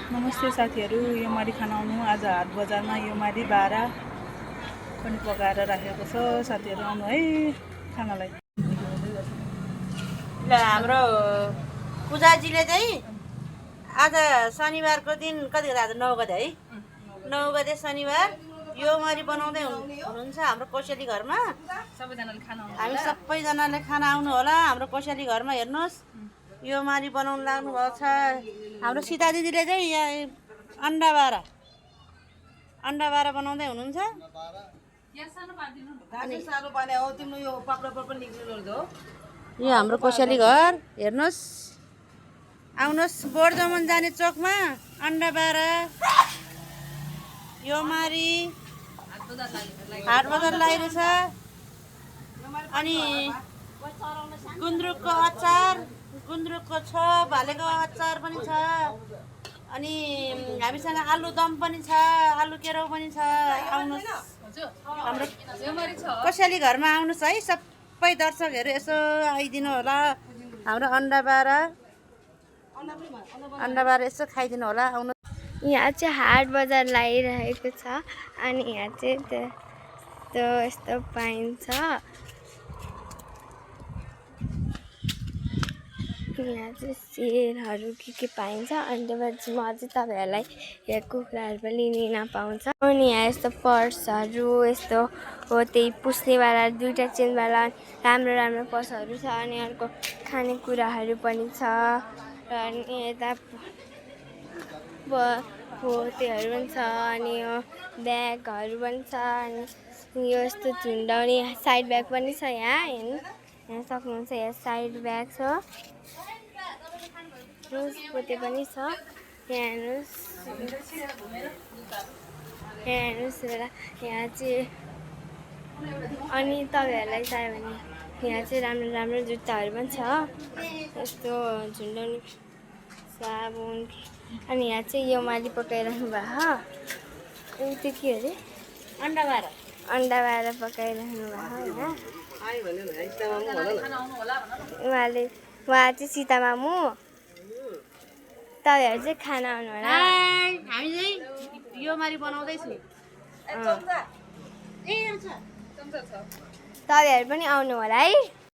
नमस्ते साथीहरू, यो माडी खाना आउनु आज हाट बजारमा यो माडी बारा पनि पकाएर राखेको छ। साथीहरू आउनु है खानालाई। ल हाम्रो पूजाजीले चाहिँ आज शनिबारको दिन कति गते? आज 9 गते है, 9 गते शनिबार यो माडी बनाउँदै हुनुहुन्छ हाम्रो कोसेली घरमा। हामी सबैजनाले खाना आउनु होला हाम्रो कोसेली घरमा। हेर्नुहोस् यो माडी बनाउनु लाग्नु भएको छ। हाम्रो सीता दिदीले चाहिँ यहाँ अन्डा बारा बनाउँदै हुनुहुन्छ। यो हाम्रो कोसेली घर हेर्नुहोस्। आउनुहोस् बोर्डजमन जाने चोकमा अन्डा बारा यो माडी हाट बजार लागिरहेछ। अनि गुन्द्रुकको अचार, गुन्द्रुकको छ, भालेको अचार पनि छ। अनि हामीसँग आलु दम पनि छ, आलु केराउ पनि छ। आउनुहोस् हाम्रो कोसेली घरमा आउनुहोस् है सबै दर्शकहरू, यसो आइदिनु होला। हाम्रो अन्डा बारा यसो खाइदिनु होला। आउनु यहाँ चाहिँ हाट बजार लागिरहेको छ। अनि यहाँ चाहिँ त्यो यस्तो पाइन्छ। यहाँ चाहिँ सेरहरू के पाइन्छ। अनि त्यसपछि म चाहिँ तपाईँहरूलाई यहाँ कुखुराहरू पनि लिन पाउँछ। अनि यहाँ यस्तो पर्सहरू, यस्तो हो त्यही पुस्नेवाला, दुईवटा चेनवाला राम्रो राम्रो पर्सहरू छ। अनि अर्को खानेकुराहरू पनि छ। अनि यता पोतेहरू पनि छ। अनि यो ब्यागहरू पनि छ। अनि यो यस्तो झुन्डाउने साइड ब्याग पनि छ। यहाँ हेर्नु, यहाँ सक्नुहुन्छ, यहाँ साइड ब्याग छ। पोते पनि छ। यहाँ हेर्नुहोस् यहाँ चाहिँ। अनि तपाईँहरूलाई चाहियो भने यहाँ चाहिँ राम्रो राम्रो जुत्ताहरू पनि छ, यस्तो झुन्डाउने साबुन। अनि यहाँ चाहिँ यो माडी पकाइराख्नु भएको। त्यो के अरे अन्डा बारा पकाइराख्नु भएको। उहाँ चाहिँ सीता मामु, तपाईँहरू चाहिँ खाना आउनु होला। हामी चाहिँ यो माडी बनाउँदैछु। तपाईँहरू पनि आउनु होला है।